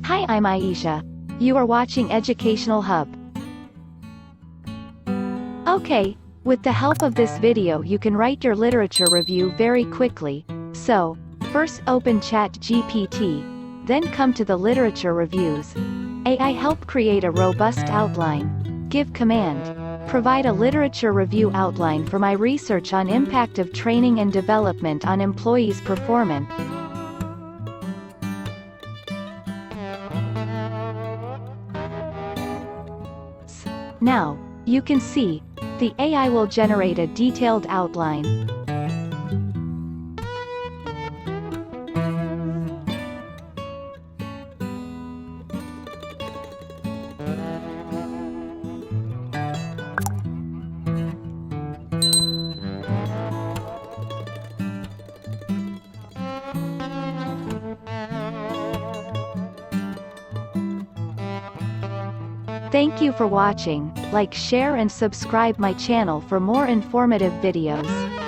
Hi, I'm Aisha. You are watching Educational Hub. Okay, with the help of this video you can write your literature review very quickly. So, first open ChatGPT, then come to the literature reviews. AI help create a robust outline. Give command. Provide a literature review outline for my research on impact of training and development on employees' performance. Now, you can see, the AI will generate a detailed outline. Thank you for watching. Like, share and subscribe my channel for more informative videos.